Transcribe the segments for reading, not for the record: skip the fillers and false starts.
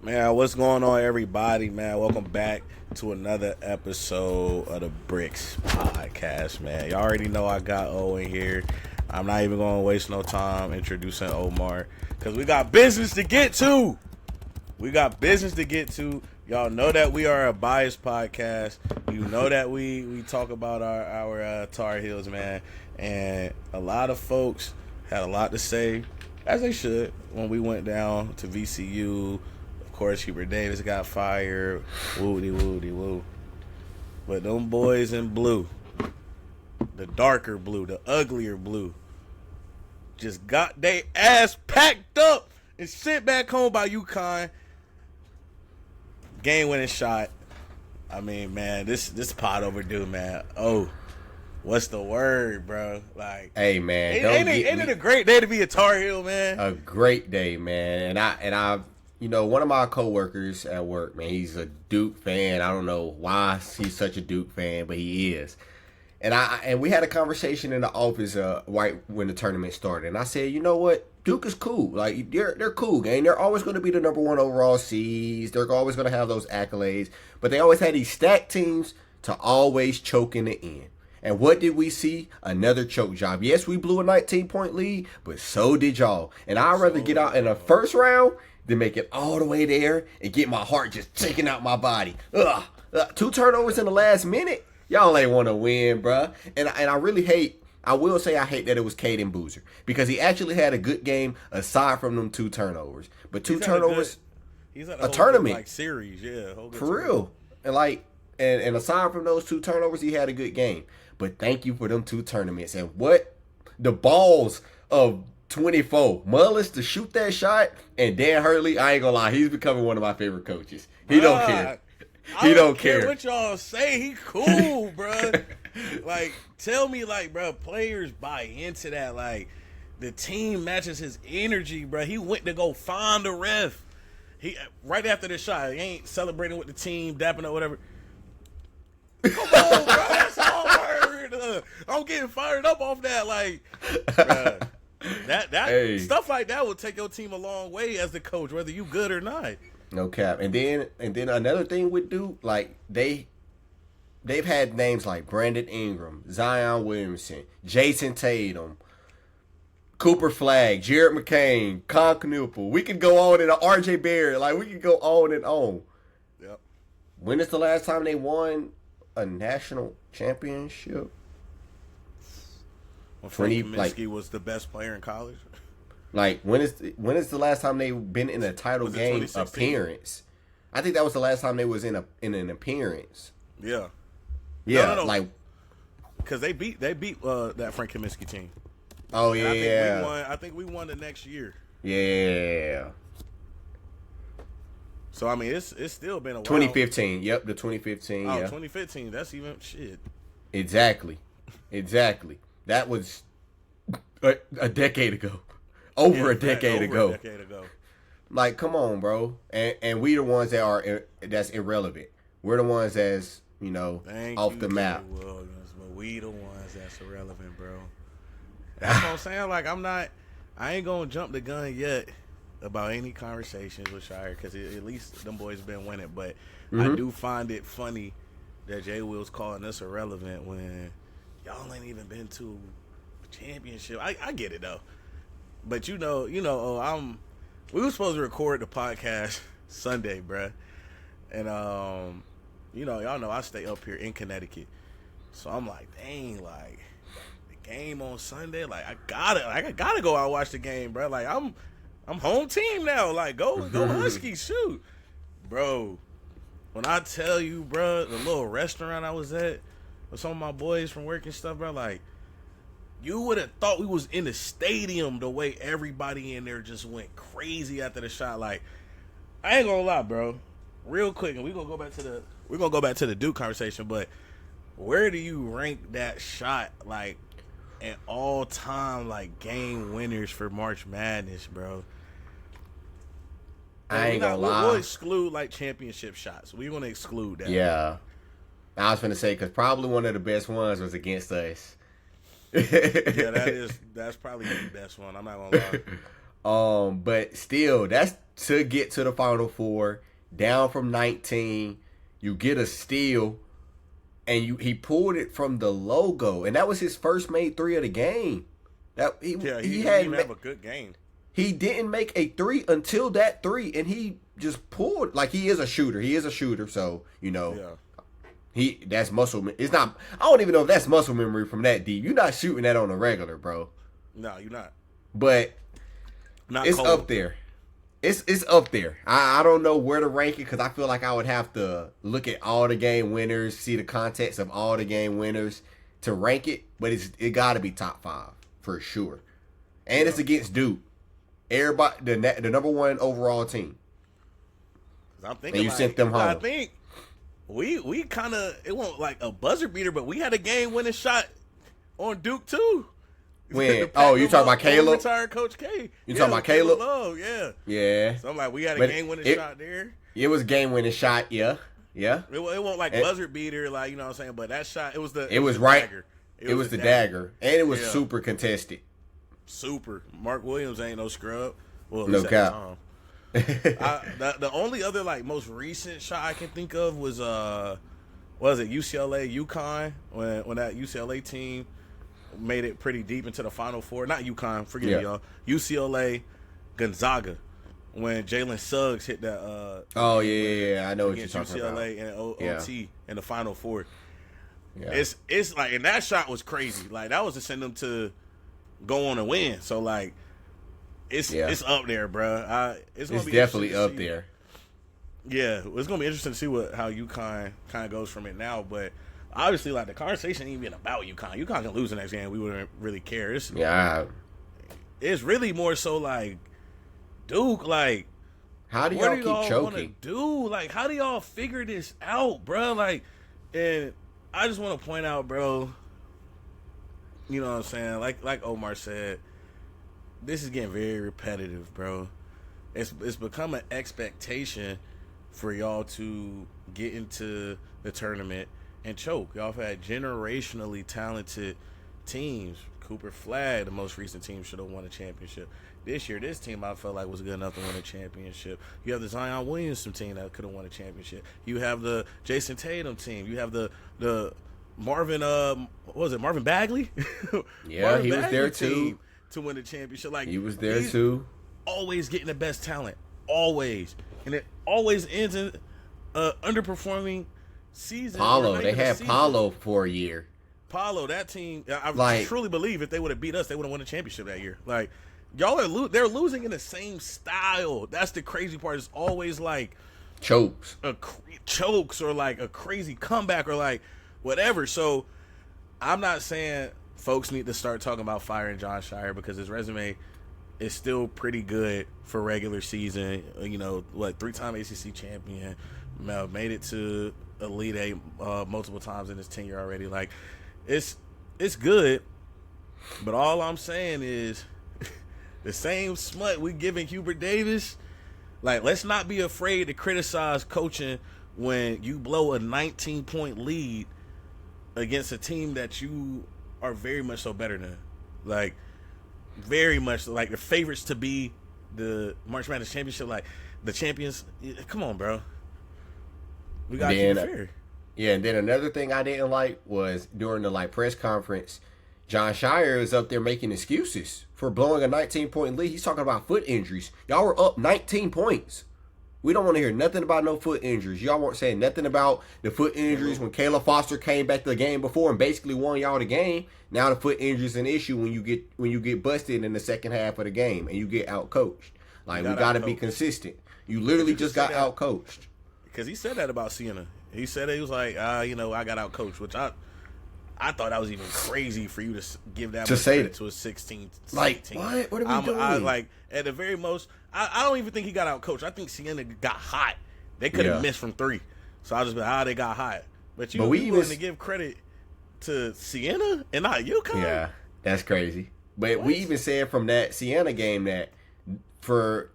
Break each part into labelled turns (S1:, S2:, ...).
S1: Man, what's going on, everybody, man? Welcome back to another episode of the Brickz podcast, man. Y'all already know I got O in here. I'm not even going to waste no time introducing Omar because we got business to get to. Y'all know that we are a biased podcast. You know that we talk about our Tar Heels, man. And a lot of folks had a lot to say, as they should, when we went down to VCU. Of course, Hubert Davis got fired. Woo. But them boys in blue, the darker blue, the uglier blue, just got they ass packed up and sent back home by UConn. Game-winning shot. I mean, man, this pot overdue, man. Oh, what's the word, bro? Like,
S2: hey, man,
S1: ain't it a great day to be a Tar Heel, man?
S2: A great day, man. And I, one of my coworkers at work, man, he's a Duke fan. I don't know why he's such a Duke fan, but he is. And we had a conversation in the office right when the tournament started. And I said, you know what? Duke is cool. Like, they're cool, gang. They're always going to be the number one overall seeds. They're always going to have those accolades. But they always had these stacked teams to always choke in the end. And what did we see? Another choke job. Yes, we blew a 19-point lead, but so did y'all. And I'd rather get out in the first round than make it all the way there and get my heart just taking out my body. 2 turnovers in the last minute. Y'all ain't want to win, bruh. And I really hate, I will say I hate that it was Caden Boozer. Because he actually had a good game aside from them 2 turnovers. But 2 turnovers,
S1: he's at
S2: a tournament.
S1: Like series, yeah.
S2: For real. And aside from those 2 turnovers, he had a good game. But thank you for them 2 tournaments. And what? The balls of 24. Mullis to shoot that shot. And Dan Hurley, I ain't gonna lie, he's becoming one of my favorite coaches. He don't care.
S1: He don't care what y'all say. He cool, bro. Like, tell me, like, bro, players buy into that. Like, the team matches his energy, bro. He went to go find the ref. He right after the shot, he ain't celebrating with the team, dapping up, whatever. Come on, bro. That's all word. I'm getting fired up off that. Like, bro, that stuff like that will take your team a long way as the coach, whether you good or not.
S2: No cap. And then another thing with Duke, like they've had names like Brandon Ingram, Zion Williamson, Jason Tatum, Cooper Flagg, Jared McCain, Con Knuppel. We could go on and RJ Barrett. Like, we could go on and on.
S1: Yep.
S2: When is the last time they won a national championship?
S1: When Frank Kaminsky was the best player in college.
S2: Like, when is the last time they've been in a title game appearance? I think that was the last time they was in an appearance.
S1: Yeah.
S2: Yeah,
S1: no.
S2: like,
S1: because they beat that Frank Kaminsky team.
S2: Oh,
S1: and
S2: yeah.
S1: I think we won the next year.
S2: Yeah.
S1: So I mean, it's still been a while.
S2: 2015. Yep, the 2015.
S1: Oh,
S2: yeah.
S1: 2015. That's even shit.
S2: Exactly. That was a decade ago. Over a decade ago. Like, come on, bro. And we the ones that's irrelevant. We're the ones that's, off the map.
S1: Williams, but we the ones that's irrelevant, bro. That's what I'm saying. Like, I ain't gonna jump the gun yet about any conversations with Shire because at least them boys been winning. But I do find it funny that Jay Will's calling us irrelevant when y'all ain't even been to a championship. I get it though. But we were supposed to record the podcast Sunday, bruh. And y'all know I stay up here in Connecticut. So I'm like, dang, like the game on Sunday, like I gotta go out and watch the game, bruh. Like I'm home team now. Like go Huskies, shoot. Bro, when I tell you, bruh, the little restaurant I was at with some of my boys from work and stuff, bruh, like you would have thought we was in the stadium the way everybody in there just went crazy after the shot. Like, I ain't gonna lie, bro. Real quick, and we're gonna go back to the Duke conversation, but where do you rank that shot, like, in all time, like, game winners for March Madness, bro?
S2: I ain't gonna lie.
S1: We'll exclude, like, championship shots. We're gonna exclude that.
S2: Yeah. I was gonna say, because probably one of the best ones was against us.
S1: Yeah, that's probably the best one. I'm not gonna
S2: But still, that's to get to the Final Four, down from 19. You get a steal, and he pulled it from the logo, and that was his first made three of the game.
S1: He didn't have a good game.
S2: He didn't make a three until that three, and he just pulled. Like, he is a shooter. He is a shooter, so, that's muscle. It's not. I don't even know if that's muscle memory from that deep. You're not shooting that on a regular, bro.
S1: No, you're not.
S2: But it's
S1: cold.
S2: up there. It's up there. I don't know where to rank it because I feel like I would have to look at all the game winners, see the context of all the game winners to rank it. But it got to be top 5 for sure. And it's against Duke. Everybody, the number 1 overall team.
S1: I'm thinking,
S2: and you sent them home.
S1: I think we kind of, it wasn't like a buzzer beater, but we had a game winning shot on Duke too.
S2: When? Oh, you talking about Caleb?
S1: Retired Coach K.
S2: You talking about Caleb?
S1: Oh, yeah.
S2: Yeah.
S1: So I'm like, we had a game winning shot there.
S2: It was game winning shot, yeah.
S1: It wasn't like buzzer beater, like, you know what I'm saying? But that shot, it was the
S2: dagger.
S1: It was
S2: the dagger. And it was super contested.
S1: Super. Mark Williams ain't no scrub. Well,
S2: no cap.
S1: The only other like most recent shot I can think of was UCLA UConn when that UCLA team made it pretty deep into the Final Four. Not UConn, forgive me, y'all. UCLA Gonzaga when Jalen Suggs hit that.
S2: Oh yeah, I know what you're talking
S1: UCLA
S2: about.
S1: and OT in the Final Four.
S2: Yeah.
S1: It's like, and that shot was crazy. Like, that was to send them to go on and win. So like, it's up there, bro. It's
S2: definitely up there.
S1: Yeah, it's gonna be interesting to see how UConn kind of goes from it now. But obviously, like, the conversation ain't even about UConn. UConn can lose the next game. We wouldn't really care. It's really more so like Duke. Like,
S2: how do y'all keep choking?
S1: Like, how do y'all figure this out, bro? Like, and I just want to point out, bro. You know what I'm saying? Like Omar said, this is getting very repetitive, bro. It's become an expectation for y'all to get into the tournament and choke. Y'all have had generationally talented teams. Cooper Flag, the most recent team, should have won a championship. This year, this team I felt like was good enough to win a championship. You have the Zion Williamson team that could have won a championship. You have the Jason Tatum team. You have the Marvin, what was it, Marvin Bagley?
S2: Yeah,
S1: Marvin
S2: he was
S1: Bagley
S2: there too
S1: to win the championship. Like,
S2: he was there too.
S1: Always getting the best talent, always, and it always ends in underperforming season.
S2: Paulo, they had Paulo for a year.
S1: Paulo, that team, I truly believe if they would have beat us, they would have won the championship that year. Like, y'all are they're losing in the same style. That's the crazy part. It's always like
S2: chokes
S1: or like a crazy comeback or like whatever. So I'm not saying folks need to start talking about firing John Shire because his resume is still pretty good for regular season. You know, 3-time ACC champion, made it to Elite Eight multiple times in his tenure already. Like, it's good, but all I'm saying is the same smut we giving Hubert Davis. Like, let's not be afraid to criticize coaching when you blow a 19-point lead against a team that you are very much so better than. Like, very much like the favorites to be the March Madness championship, like the champions. Come on, bro. We gotta keep it fair.
S2: Yeah, and then another thing I didn't like was during the press conference, John Shire is up there making excuses for blowing a 19-point lead. He's talking about foot injuries. Y'all were up 19 points. We don't want to hear nothing about no foot injuries. Y'all weren't saying nothing about the foot injuries when Kayla Foster came back to the game before and basically won y'all the game. Now the foot injury is an issue when you get busted in the second half of the game and you get out coached. Like, we got to be consistent. You literally just got out coached.
S1: Because he said that about Siena. He said he was like, I got out coached, which I thought that was even crazy for you to give that much credit to a 16th team.
S2: What are we doing?
S1: At the very most, I don't even think he got out coached. I think Siena got hot. They could have missed from 3. So I just be they got hot. But you willing to give credit to Siena and not UConn?
S2: Yeah, that's crazy. But we even said from that Siena game that for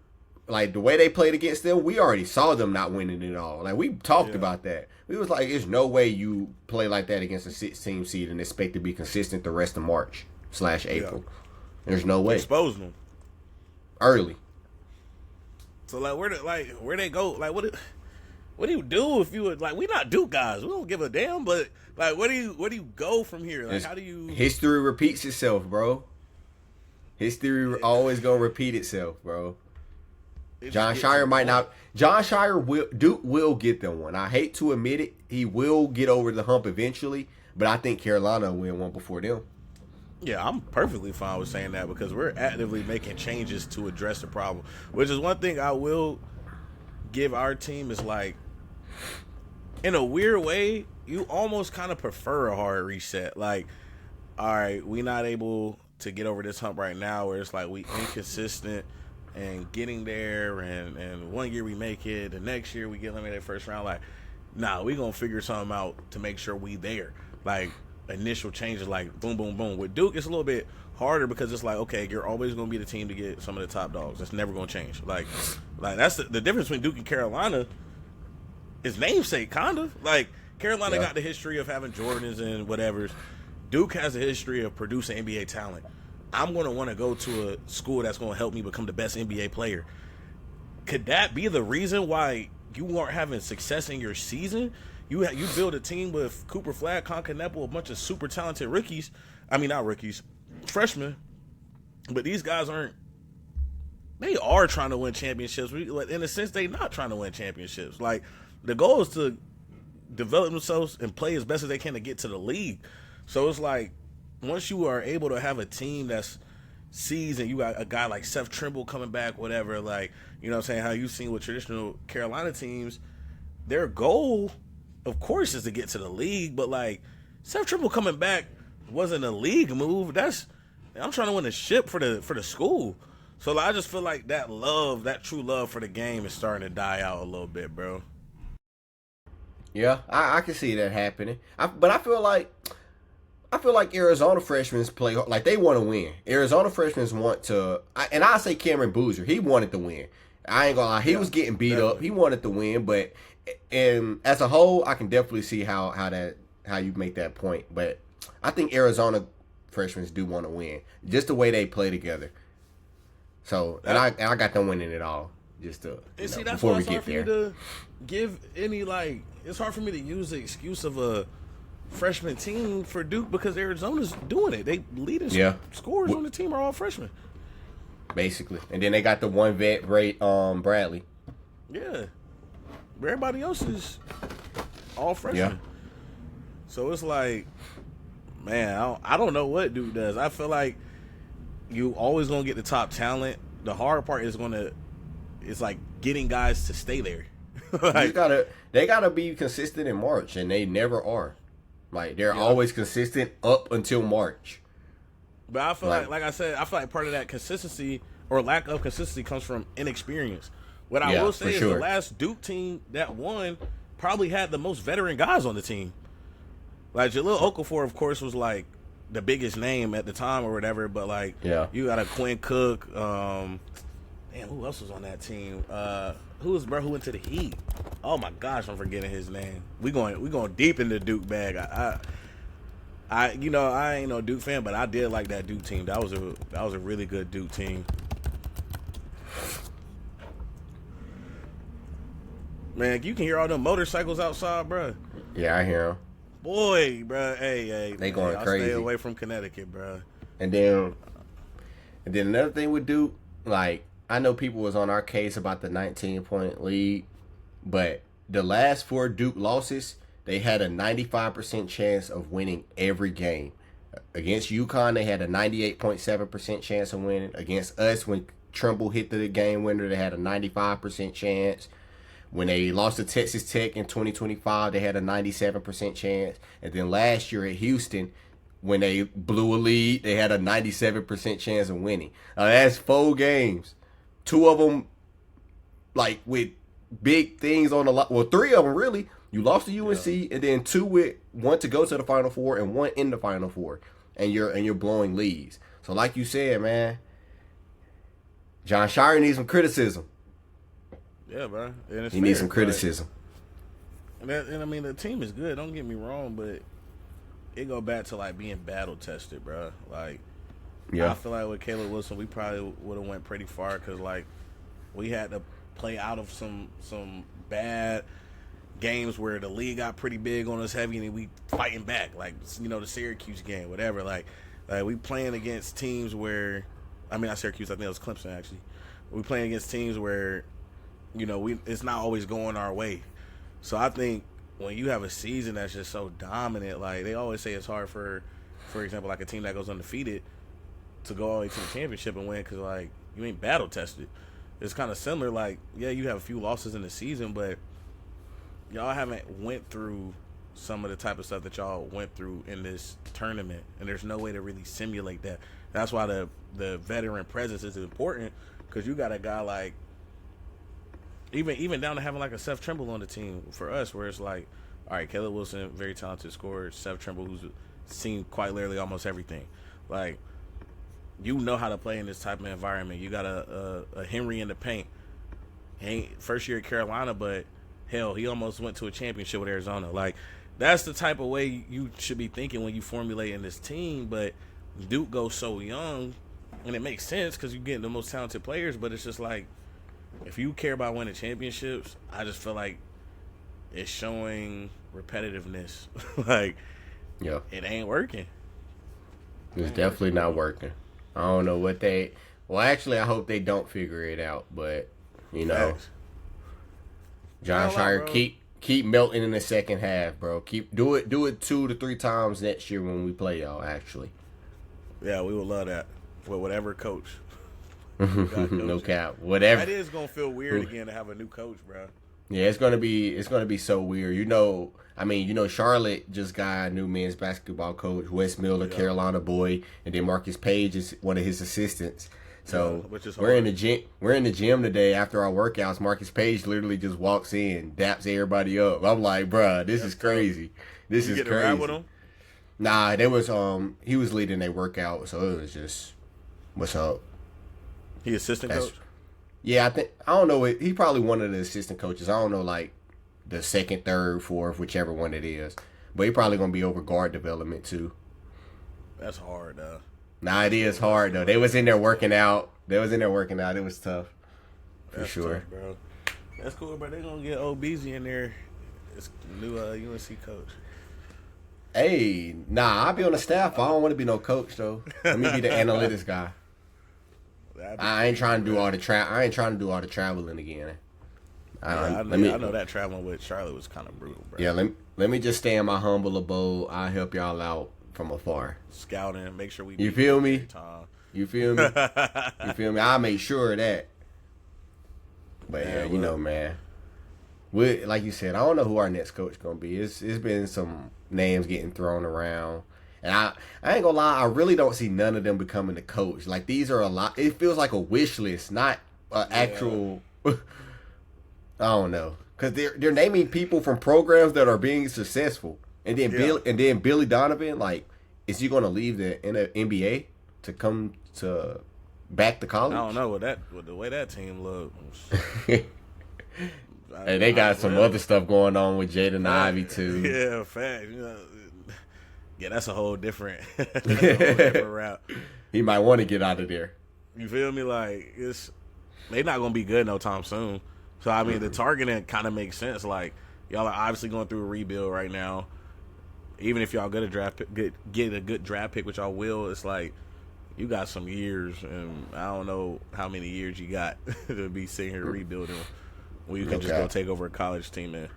S2: the way they played against them, we already saw them not winning it all. Like, we talked about that. We was like, there's no way you play like that against a 16 seed and expect to be consistent the rest of March/April. There's no way.
S1: Exposing them.
S2: early.
S1: So like where they go? Like what do you do if you would like? We not Duke guys. We don't give a damn. But like, where do you go from here? Like, how do you?
S2: History repeats itself, bro. History always gonna repeat itself, bro. John Shire might not. John Shire Duke will get them one. I hate to admit it. He will get over the hump eventually, but I think Carolina will win one before them.
S1: Yeah, I'm perfectly fine with saying that because we're actively making changes to address the problem. Which is one thing I will give our team is like, in a weird way, you almost kind of prefer a hard reset. Like, all right, we not able to get over this hump right now where it's like we inconsistent and getting there, and one year we make it, the next year we get eliminated first round. Like, nah, we gonna figure something out to make sure we there. Like, initial changes, like boom, boom, boom. With Duke, it's a little bit harder because it's like, okay, you're always gonna be the team to get some of the top dogs. That's never gonna change. Like that's the difference between Duke and Carolina. Is namesake, kind of. Like, Carolina got the history of having Jordans and whatever's. Duke has a history of producing NBA talent. I'm going to want to go to a school that's going to help me become the best NBA player. Could that be the reason why you aren't having success in your season? You build a team with Cooper Flag, Concanepo, a bunch of super talented rookies. I mean, not rookies, freshmen. But these guys aren't. They are trying to win championships. In a sense, they're not trying to win championships. Like, the goal is to develop themselves and play as best as they can to get to the league. So it's like, once you are able to have a team that's seasoned, you got a guy like Seth Trimble coming back, whatever, like, you know what I'm saying, how you've seen with traditional Carolina teams, their goal, of course, is to get to the league, but like, Seth Trimble coming back wasn't a league move. I'm trying to win a ship for the school. So like, I just feel like that true love for the game is starting to die out a little bit, bro.
S2: Yeah, I can see that happening. But I feel like Arizona freshmen play like they want to win. Arizona freshmen want to, and I say Cameron Boozer, he wanted to win. I ain't gonna lie, he was getting beat up. He wanted to win, but and as a whole, I can definitely see how you make that point. But I think Arizona freshmen do want to win, just the way they play together. So and I got them winning it all. Just to before we get there.
S1: To give any like. It's hard for me to use the excuse of a freshman team for Duke because Arizona's doing it. They leading scorers on the team are all freshmen.
S2: Basically. And then they got the one vet, Bradley.
S1: Yeah. Everybody else is all freshmen. Yeah. So it's like, man, I don't know what Duke does. I feel like you always going to get the top talent. The hard part is like getting guys to stay there.
S2: Like, they gotta be consistent in March, and they never are. Like, they're always consistent up until March.
S1: But I feel like I said, I feel like part of that consistency or lack of consistency comes from inexperience. What I will say is the last Duke team that won probably had the most veteran guys on the team. Like, Jahlil Okafor, of course, was like the biggest name at the time or whatever. But like, you got a Quinn Cook. Who else was on that team? Who went to the Heat? Oh my gosh, I'm forgetting his name. We going deep in the Duke bag. I ain't no Duke fan, but I did like that Duke team. That was a really good Duke team. Man, you can hear all them motorcycles outside, bro.
S2: Yeah, I hear them.
S1: Boy, bro, hey,
S2: they going crazy.
S1: Stay away from Connecticut, bro.
S2: And then another thing with Duke, like, I know people was on our case about the 19-point lead, but the last 4 Duke losses, they had a 95% chance of winning every game. Against UConn, they had a 98.7% chance of winning. Against us, when Trimble hit the game winner, they had a 95% chance. When they lost to Texas Tech in 2025, they had a 97% chance. And then last year at Houston, when they blew a lead, they had a 97% chance of winning. That's 4 games. 2 of them, like, with big things on the line. Well, 3 of them, really. You lost to UNC, and then 2 with 1 to go to the Final Four and 1 in the Final Four. And you're blowing leads. So, like you said, man, John Shire needs some criticism.
S1: Yeah, bro.
S2: He needs some criticism.
S1: And I mean, the team is good. Don't get me wrong, but it go back to, like, being battle tested, bro. Like, I feel like with Caleb Wilson, we probably would have went pretty far because like we had to play out of some bad games where the league got pretty big on us heavy and we fighting back, like the Syracuse game, whatever. Like we playing against teams where, I mean not Syracuse, I think it was Clemson actually. We playing against teams where it's not always going our way. So I think when you have a season that's just so dominant, like they always say it's hard for example, like a team that goes undefeated to go all the way to the championship and win because like you ain't battle tested. It's kind of similar. Like you have a few losses in the season, but y'all haven't went through some of the type of stuff that y'all went through in this tournament, and there's no way to really simulate that. That's why the veteran presence is important because you got a guy like even down to having like a Seth Trimble on the team for us, where it's like, all right, Caleb Wilson, very talented scorer, Seth Trimble, who's seen quite literally almost everything. Like, you know how to play in this type of environment. You got a Henry in the paint. He ain't first year at Carolina, but hell, he almost went to a championship with Arizona. Like, that's the type of way you should be thinking when you formulating this team. But Duke goes so young, and it makes sense because you're getting the most talented players. But it's just like, if you care about winning championships, I just feel like it's showing repetitiveness. Like, it ain't working.
S2: It's definitely not working. I don't know what they. Well, actually, I hope they don't figure it out. But John Shire, keep melting in the second half, bro. Do it 2 to 3 times next year when we play y'all. Actually,
S1: yeah, we would love that with whatever coach.
S2: No cap, whatever.
S1: That is gonna feel weird again to have a new coach, bro.
S2: Yeah, it's gonna be so weird. Charlotte just got a new men's basketball coach, Wes Miller, Carolina boy, and then Marcus Page is one of his assistants. So we're in the gym. We're in the gym today after our workouts. Marcus Page literally just walks in, daps everybody up. I'm like, bruh, this is crazy. This is crazy. You get to ride with him? Nah, there was he was leading their workout, so it was just, what's up?
S1: He assistant coach?
S2: Yeah, I don't know. He probably one of the assistant coaches. I don't know, like the second, third, fourth, whichever one it is. But he probably gonna be over guard development too.
S1: That's hard, though.
S2: Nah, it is hard though. They was in there working out. It was tough. For sure,
S1: tough, bro. That's cool, bro. They gonna get Obeezy in there. It's new UNC coach.
S2: Hey, nah, I'll be on the staff. I don't want to be no coach though. Let me be the analytics guy. I ain't trying to do all the traveling again.
S1: I know that traveling with Charlotte was kind of brutal, bro.
S2: Yeah, let me just stay in my humble abode. I'll help y'all out from afar.
S1: Scouting, make sure we.
S2: You feel me? You feel me? You feel me? I'll make sure of that. But yeah, man. Like you said, I don't know who our next coach gonna be. It's been some names getting thrown around. And I ain't gonna lie, I really don't see none of them becoming the coach. Like, these are a lot. It feels like a wish list, not an actual. I don't know, because they're naming people from programs that are being successful, and then Billy Donovan, like, is he gonna leave the NBA to come to back to college?
S1: I don't know with the way that team looks.
S2: Hey, they got some other stuff going on with Jaden Ivey too.
S1: Yeah, fact. Yeah, that's a whole different route.
S2: He might want to get out of there.
S1: You feel me? Like, they not gonna be good no time soon. So I mean, the targeting kind of makes sense. Like, y'all are obviously going through a rebuild right now. Even if y'all get a good draft pick, which y'all will, it's like you got some years, and I don't know how many years you got to be sitting here rebuilding. Where you can just go take over a college team, man.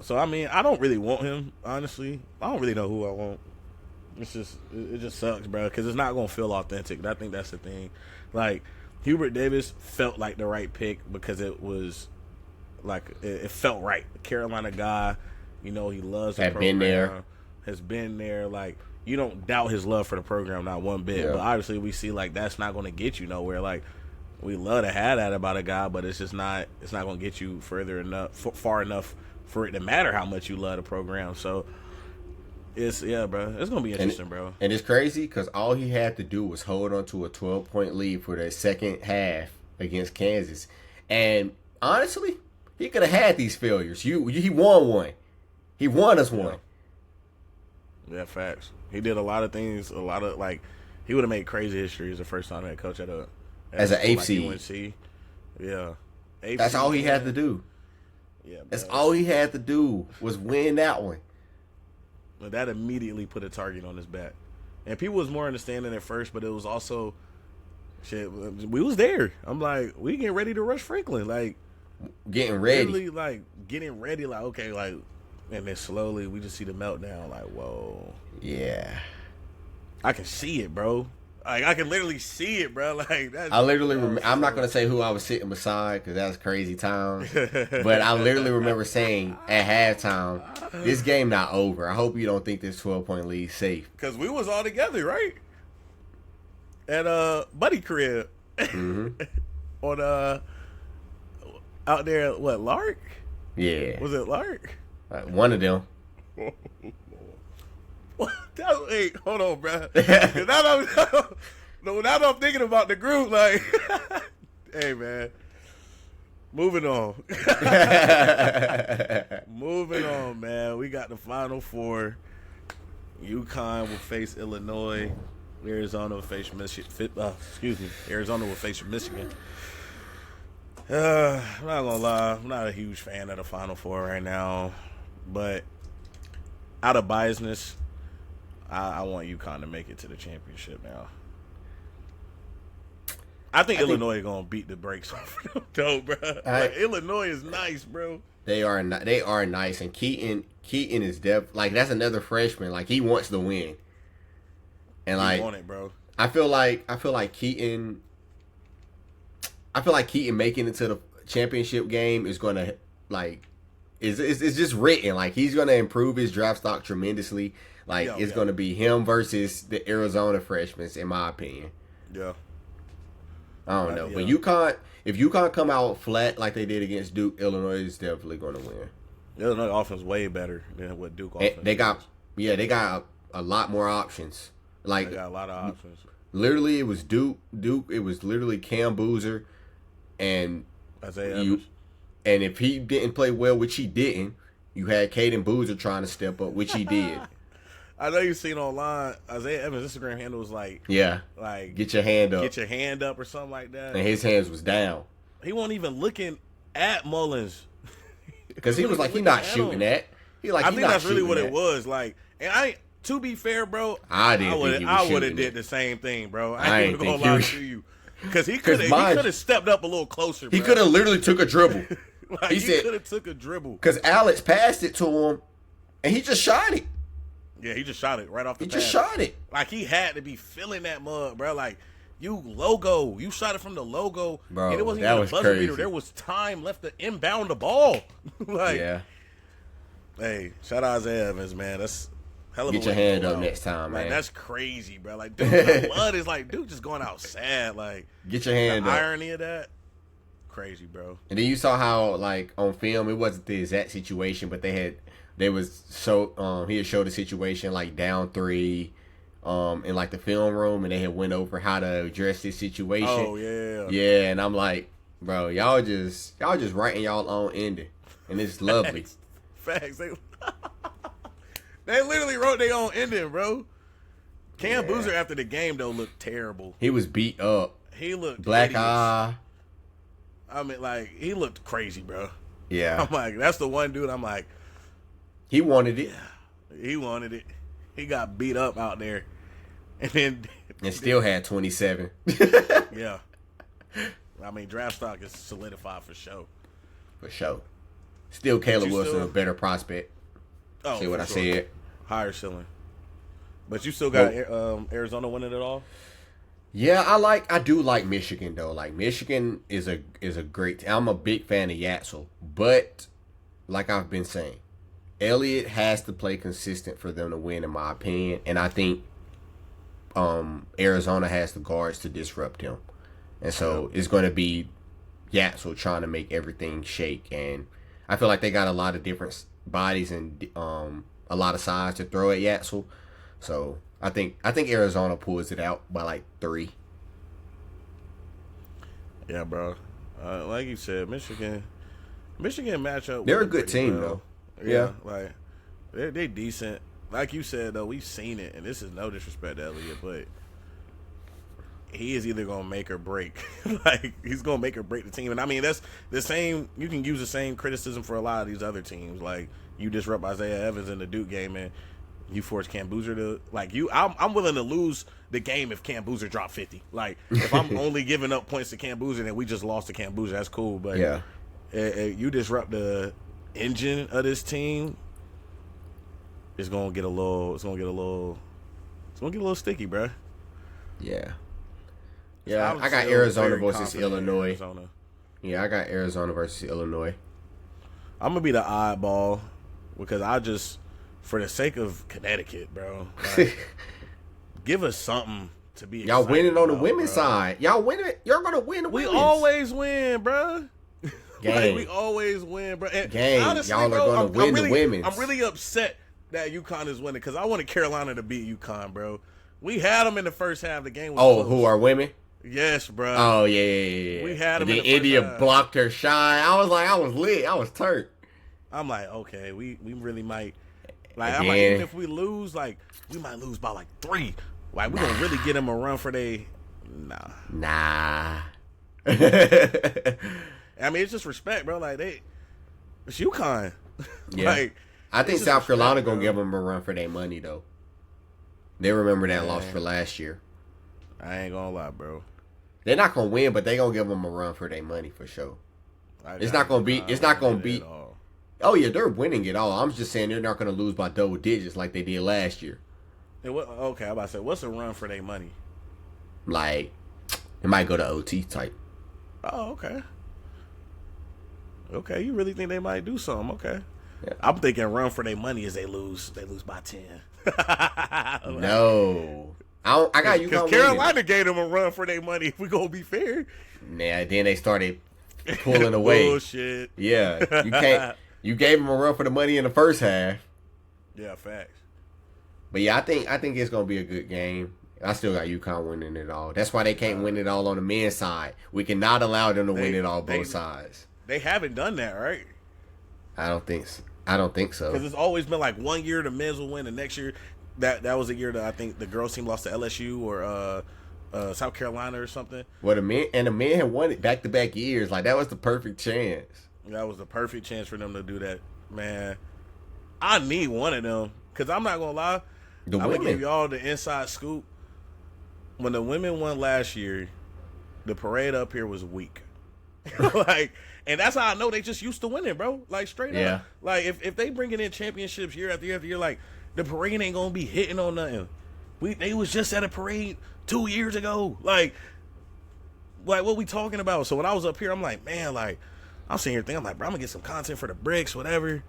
S1: So I mean, I don't really want him, honestly. I don't really know who I want. It just sucks, bro, because it's not gonna feel authentic. I think that's the thing. Like, Hubert Davis felt like the right pick because it was like it felt right. Carolina guy, he loves the program. Has been there. Like, you don't doubt his love for the program, not one bit. Yeah. But obviously, we see like that's not going to get you nowhere. Like, we love to have that about a guy, but it's just not. It's not going to get you far enough for it to matter how much you love the program. So bro. It's going to be interesting, bro.
S2: And it's crazy because all he had to do was hold on to a 12-point lead for the second half against Kansas. And honestly, he could have had these failures. He won one. He won us one.
S1: Yeah, facts. He did a lot of things. A lot of, like, He would have made crazy history as the first time head coach
S2: as an eighth
S1: like
S2: seed.
S1: UNC. Yeah,
S2: That's all he had to do.
S1: Yeah, bro.
S2: That's all he had to do was win that one.
S1: But that immediately put a target on his back, and people was more understanding at first, but it was also shit. We was there. I'm like, we getting ready to rush Franklin, like
S2: getting ready,
S1: literally, like getting ready, like okay, like, and then slowly we just see the meltdown, like whoa,
S2: yeah.
S1: I can see it, bro. Like I can literally see it, bro. Like that's,
S2: I literally, I'm not gonna say who I was sitting beside because that's crazy time. But I literally remember saying at halftime, "This game not over. I hope you don't think this 12-point lead safe."
S1: Because we was all together, right? At Buddy crib.
S2: Mm-hmm.
S1: On out there, what, Lark?
S2: Yeah,
S1: Was it Lark?
S2: one of them.
S1: What? Hey, hold on, bro. now that I'm thinking about the group, like, hey, man. Moving on. Moving on, man. We got the Final Four. UConn will face Illinois. Arizona will face Michigan. Arizona will face Michigan. I'm not gonna lie. I'm not a huge fan of the Final Four right now, but out of biasness, I want UConn to make it to the championship now. I think Illinois is gonna beat the brakes off them, though, bro. Like, Illinois is nice, bro.
S2: They are nice, and Keaton is like that's another freshman. Like he wants to win, and like
S1: want it, bro.
S2: I feel like Keaton making it to the championship game is gonna like it's just written. Like he's gonna improve his draft stock tremendously. Like it's gonna be him versus the Arizona freshmen, in my opinion.
S1: Yeah.
S2: I don't know, but if UConn come out flat like they did against Duke, Illinois is definitely going to win.
S1: Illinois offense way better than what Duke offense.
S2: They got a lot more options. Like
S1: they got a lot of options.
S2: Literally, it was Duke. It was literally Cam Boozer and
S1: Isaiah Evans.
S2: And if he didn't play well, which he didn't, you had Caden Boozer trying to step up, which he did.
S1: I know you've seen online Isaiah Evans' Instagram handle was like
S2: get your hand
S1: up or something like that.
S2: And his hands was down.
S1: He wasn't even looking at Mullins
S2: because he was like, he's not shooting that.
S1: I think that's really what it was. Like, and to be fair, bro, I would have did the same thing, bro. I ain't even gonna lie to you, because he could have stepped up a little closer. Bro.
S2: He could have literally took a dribble.
S1: Like, he could have took a dribble
S2: because Alex passed it to him, and he just shot it.
S1: Yeah, he just shot it right off the pass.
S2: He just shot it.
S1: Like, he had to be feeling that mud, bro. Like, you shot it from the logo.
S2: Bro,
S1: and it wasn't
S2: that
S1: even
S2: was
S1: a buzzer
S2: crazy.
S1: beater. There was time left to inbound the ball. Like,
S2: yeah.
S1: Hey, shout out Isaiah Evans, man. That's hell of a
S2: Get your hand up next time, man.
S1: That's crazy, bro. Like, dude, the mud is like, dude, just going out sad. Like,
S2: get your hand
S1: the
S2: up.
S1: irony of that, crazy, bro.
S2: And then you saw how, like, on film, it wasn't the exact situation, but he had showed the situation like down 3 in like the film room, and they had went over how to address this situation.
S1: Oh yeah.
S2: Yeah, and I'm like, bro, y'all just writing y'all own ending. And it's lovely.
S1: Facts. They literally wrote their own ending, bro. Cam Boozer after the game though looked terrible.
S2: He was beat up.
S1: He looked
S2: black
S1: hideous.
S2: eye.
S1: I mean, like, he looked crazy, bro.
S2: Yeah.
S1: I'm like, that's the one dude I'm like,
S2: he wanted it.
S1: Yeah, he wanted it. He got beat up out there. And
S2: still had 27.
S1: Yeah. I mean, draft stock is solidified for sure.
S2: For sure. Still Caleb Wilson a better prospect.
S1: Oh,
S2: see what I said?
S1: Higher ceiling. But you still got Arizona winning it all?
S2: Yeah, I do like Michigan though. Like, Michigan is a great team. I'm a big fan of Yatsel, but like I've been saying, Elliott has to play consistent for them to win, in my opinion. And I think Arizona has the guards to disrupt him. And so it's going to be Yatsel trying to make everything shake. And I feel like they got a lot of different bodies and a lot of size to throw at Yatsel. So I think Arizona pulls it out by like 3.
S1: Yeah, bro. Like you said, Michigan matchup.
S2: They're a good team, though.
S1: Yeah, like they decent. Like you said though, we've seen it, and this is no disrespect to Elliott, but he is either gonna make or break. Like he's gonna make or break the team. And I mean that's the same. You can use the same criticism for a lot of these other teams. Like you disrupt Isaiah Evans in the Duke game and you force Cam Boozer to I'm willing to lose the game if Cam Boozer dropped 50. Like if I'm only giving up points to Cam Boozer and we just lost to Cam Boozer, that's cool. But
S2: yeah,
S1: you disrupt the engine of this team, it's gonna get a little sticky, bro.
S2: Yeah.
S1: So
S2: Yeah, I got Arizona versus Illinois. Arizona. Yeah, I got Arizona versus Illinois.
S1: I'm gonna be the oddball because I just, for the sake of Connecticut, bro, like, give us something to be.
S2: Y'all winning on the women's side. Y'all winning. You're gonna win.
S1: We always win, bro. Like, we always win, bro. And honestly,
S2: y'all are gonna win the women's.
S1: I'm really upset that UConn is winning because I wanted Carolina to beat UConn, bro. We had them in the first half. The game was close.
S2: Who are women?
S1: Yes, bro.
S2: Oh, yeah.
S1: We had them in the first
S2: India
S1: half.
S2: blocked her shot. I was lit. I was turned.
S1: I'm like, okay, we really might. Like, I'm like, even if we lose, like, we might lose by, like, 3. Like, we gonna really get them a run for
S2: Nah.
S1: I mean, it's just respect, bro. Like, it's UConn.
S2: Yeah.
S1: Like,
S2: I think South Carolina gonna give them a run for their money, though. They remember that loss for last year.
S1: I ain't gonna lie, bro.
S2: They're not gonna win, but they gonna give them a run for their money for sure. It's not gonna be. Oh yeah, they're winning it all. I'm just saying they're not gonna lose by double digits like they did last year.
S1: Okay, I'm about to say, what's a run for their money?
S2: Like, it might go to OT type.
S1: Oh, okay. Okay, you really think they might do something? Okay.
S2: Yeah.
S1: I'm thinking run for their money is they lose by 10.
S2: No. I got you.
S1: Because Carolina gave them a run for their money, if we gonna be fair.
S2: Yeah, then they started pulling away.
S1: Bullshit.
S2: Yeah, you gave them a run for the money in the first half.
S1: Yeah, facts.
S2: But yeah, I think it's gonna be a good game. I still got UConn winning it all. That's why they can't win it all on the men's side. We cannot allow them to win it all both sides.
S1: They haven't done that, right?
S2: I don't think so.
S1: Because it's always been like 1 year the men's will win, and next year that was a year that I think the girls team lost to LSU or South Carolina or something.
S2: Well, the men had won it back-to-back years. Like, that was the perfect chance.
S1: That was the perfect chance for them to do that, man. I need one of them because I'm not gonna lie. I'm gonna give y'all the inside scoop. When the women won last year, the parade up here was weak. Like, and that's how I know they just used to winning, bro. Like, straight up. Like, if they bringing in championships year after year after year, like, the parade ain't gonna be hitting on nothing. They was just at a parade 2 years ago. Like what we talking about? So when I was up here, I'm like, man, like, I'm sitting here thinking, I'm like, bro, I'm gonna get some content for the Brickz, whatever.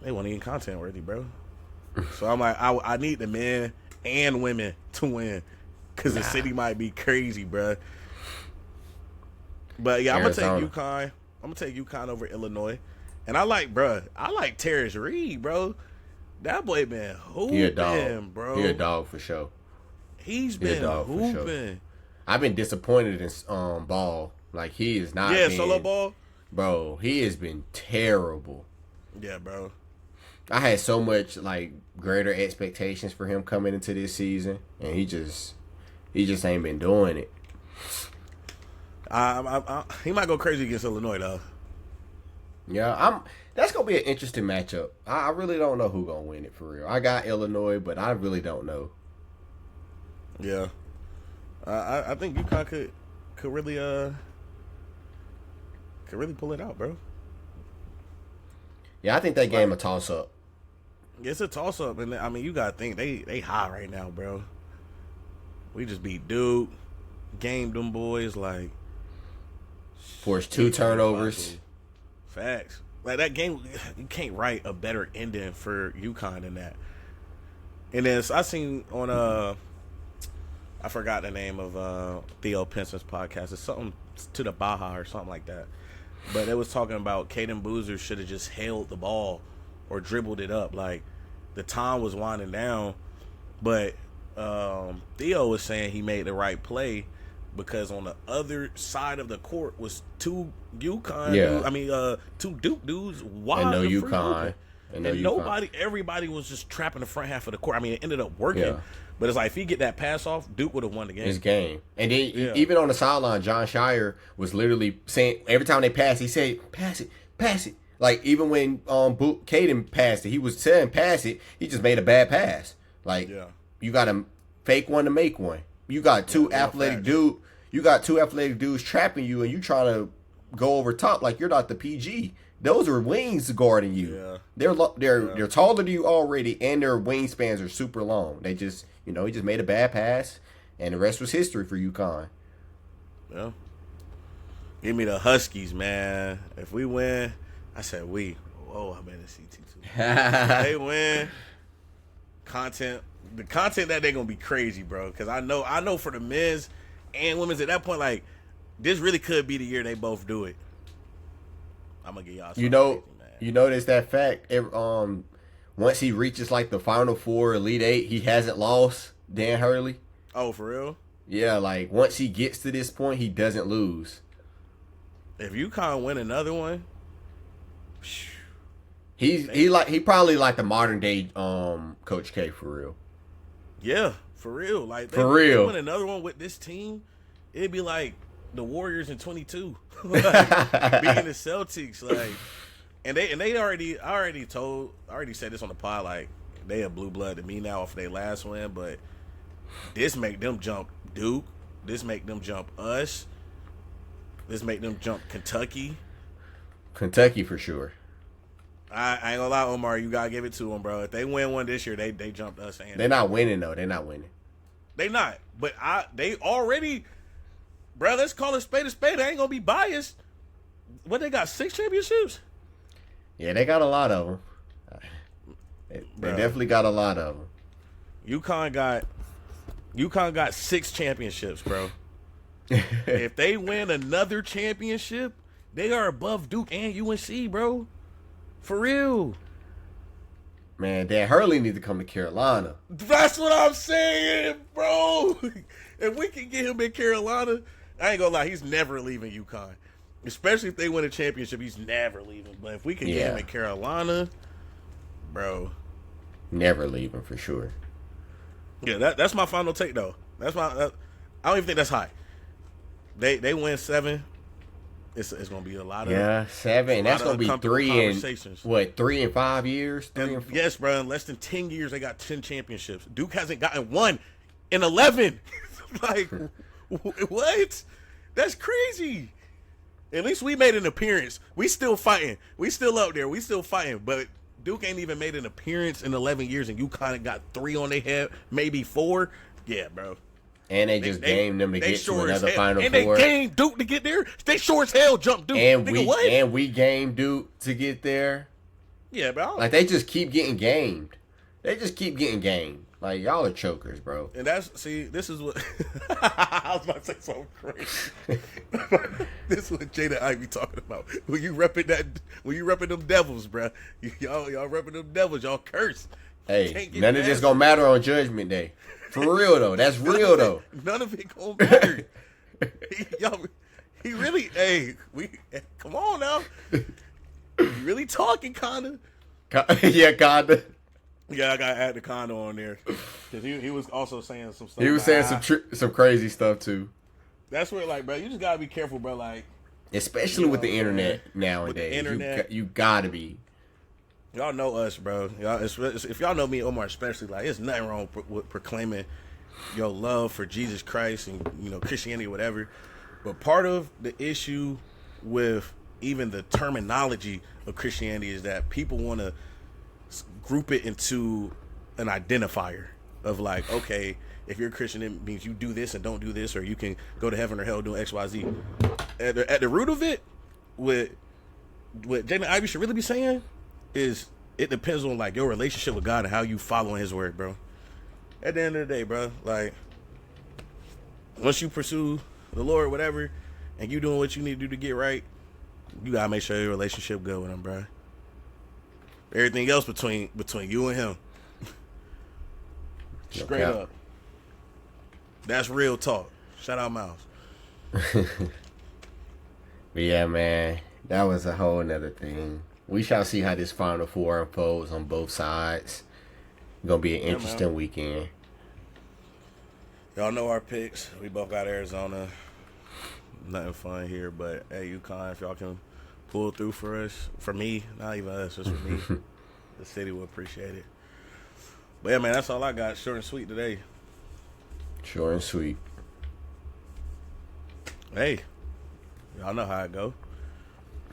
S1: They weren't even content worthy, bro. So I'm like, I need the men and women to win because the city might be crazy, bro. But yeah,
S2: Arizona.
S1: I'm gonna take UConn over Illinois, and I like Terrence Reed, bro. That boy been hooping, bro.
S2: He a dog for sure.
S1: He's been hooping. Sure.
S2: I've been disappointed in ball. Like, he is not.
S1: Yeah, solo ball.
S2: Bro, he has been terrible.
S1: Yeah, bro.
S2: I had so much like greater expectations for him coming into this season, and he just ain't been doing it.
S1: He might go crazy against Illinois though.
S2: Yeah, that's gonna be an interesting matchup. I really don't know who gonna win it for real. I got Illinois, but I really don't know.
S1: Yeah, I think UConn could really pull it out, bro.
S2: Yeah, I think that game a toss up.
S1: It's a toss up, and I mean you gotta think they high right now, bro. We just beat Duke, gamed them boys like.
S2: Forced 2 turnovers.
S1: Facts. Like, that game, you can't write a better ending for UConn than that. And then I seen on I forgot the name of Theo Penson's podcast. It's something to the Baja or something like that. But it was talking about Caden Boozer should have just held the ball or dribbled it up. Like, the time was winding down, but Theo was saying he made the right play because on the other side of the court was 2 UConn, two Duke dudes wide.
S2: And no
S1: UConn.
S2: UConn. And no
S1: everybody was just trapping the front half of the court. I mean, it ended up working.
S2: Yeah.
S1: But it's like, if he get that pass off, Duke would have won the game.
S2: His game. And then even on the sideline, John Shire was literally saying, every time they passed, he said, pass it. Like, even when Caden passed it, he was saying pass it. He just made a bad pass. Like, you got to fake one to make one. You got two athletic dudes. You got two athletic dudes trapping you, and you trying to go over top like you're not the PG. Those are wings guarding you. Yeah. They're taller than you already, and their wingspans are super long. They just, he just made a bad pass, and the rest was history for UConn.
S1: Yeah. Give me the Huskies, man. If we win, I said we. Oh, I'm in the CT too. If they win, the content that they're gonna be crazy, bro. Because I know for the men's and women's at that point, like, this really could be the year they both do it. I'm gonna get y'all. Crazy,
S2: you notice that fact. Once he reaches like the Final Four, Elite Eight, he hasn't lost. Dan Hurley.
S1: Oh, for real?
S2: Yeah, like once he gets to this point, he doesn't lose.
S1: If UConn win another one,
S2: he probably like the modern day Coach K for real.
S1: Yeah, for real. Like
S2: for real.
S1: They win another one with this team, it'd be like the Warriors in 22, like, beating the Celtics. Like, and I already said this on the pod. Like, they a blue blood to me now off their last win, but this make them jump Duke. This make them jump us. This make them jump Kentucky.
S2: Kentucky for sure.
S1: I ain't gonna lie, Omar. You gotta give it to them, bro. If they win one this year, they jumped us.
S2: They're not winning though. They're not winning.
S1: They not. But they already, bro. Let's call it spade a spade. I ain't gonna be biased. What, they got 6 championships?
S2: Yeah, they got a lot of them. They definitely got a lot of them.
S1: UConn got 6 championships, bro. If they win another championship, they are above Duke and UNC, bro. For real.
S2: Man, Dan Hurley needs to come to Carolina.
S1: That's what I'm saying, bro. If we can get him in Carolina, I ain't gonna lie, he's never leaving UConn. Especially if they win a championship, he's never leaving. But if we can get him in Carolina, bro.
S2: Never leaving for sure.
S1: Yeah, that's my final take though. I don't even think that's high. They win 7. It's gonna be a lot of
S2: 7. That's gonna be 3 in 5 years.
S1: Yes, bro. In less than 10 years, they got 10 championships. Duke hasn't gotten one in 11. Like, what? That's crazy. At least we made an appearance. We still fighting. We still up there. We still fighting. But Duke ain't even made an appearance in 11 years, and UConn got 3 on their head, maybe 4. Yeah, bro.
S2: And they gamed them to get to another Final Four.
S1: And they gamed Duke to get there. They sure as hell jumped Duke.
S2: And we gamed Duke to get there.
S1: Yeah, bro.
S2: Like, they just keep getting gamed. Like, y'all are chokers, bro.
S1: And this is what I was about to say something crazy. This is what Jada Ivey talking about. When you repping them devils, bro. Y'all repping them devils, y'all curse.
S2: Hey, none of this gonna matter on Judgment Day. For real though, that's real though.
S1: None of it gonna matter. He really. Hey, come on now. He really talking, kinda.
S2: Yeah, kinda.
S1: Yeah, I gotta add the condo on there because he was also saying some stuff.
S2: He was saying some crazy stuff too.
S1: That's where, like, bro, you just gotta be careful, bro. Like,
S2: especially with the internet nowadays.
S1: With the internet,
S2: you gotta be.
S1: Y'all know us, bro. If y'all know me, Omar, especially, like, there's nothing wrong with proclaiming your love for Jesus Christ and Christianity or whatever. But part of the issue with even the terminology of Christianity is that people want to group it into an identifier of like, okay, if you're a Christian, it means you do this and don't do this, or you can go to heaven or hell doing X, Y, Z. At the root of it, what Jada Ivey should really be saying is it depends on like your relationship with God and how you following His word, bro. At the end of the day, bro, like once you pursue the Lord, whatever, and you doing what you need to do to get right, you gotta make sure your relationship good with Him, bro. Everything else between you and Him, straight up. That's real talk. Shout out Miles.
S2: But yeah, man, that was a whole nother thing. we shall see how this Final Four unfolds on both sides. Gonna be an interesting weekend.
S1: Y'all know our picks. We both got Arizona. Nothing fun here, but hey, UConn, if y'all can pull through for us, for me, not even us, just for me, the city will appreciate it. But yeah, man, that's all I got. Short and sweet today.
S2: Short and sweet.
S1: Hey, y'all know how it go.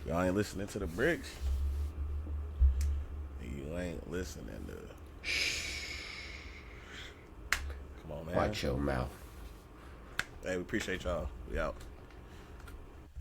S1: Y'all ain't listening to the Brickz. You ain't listening to. Come on, man.
S2: Watch your mouth.
S1: Hey, we appreciate y'all. We out.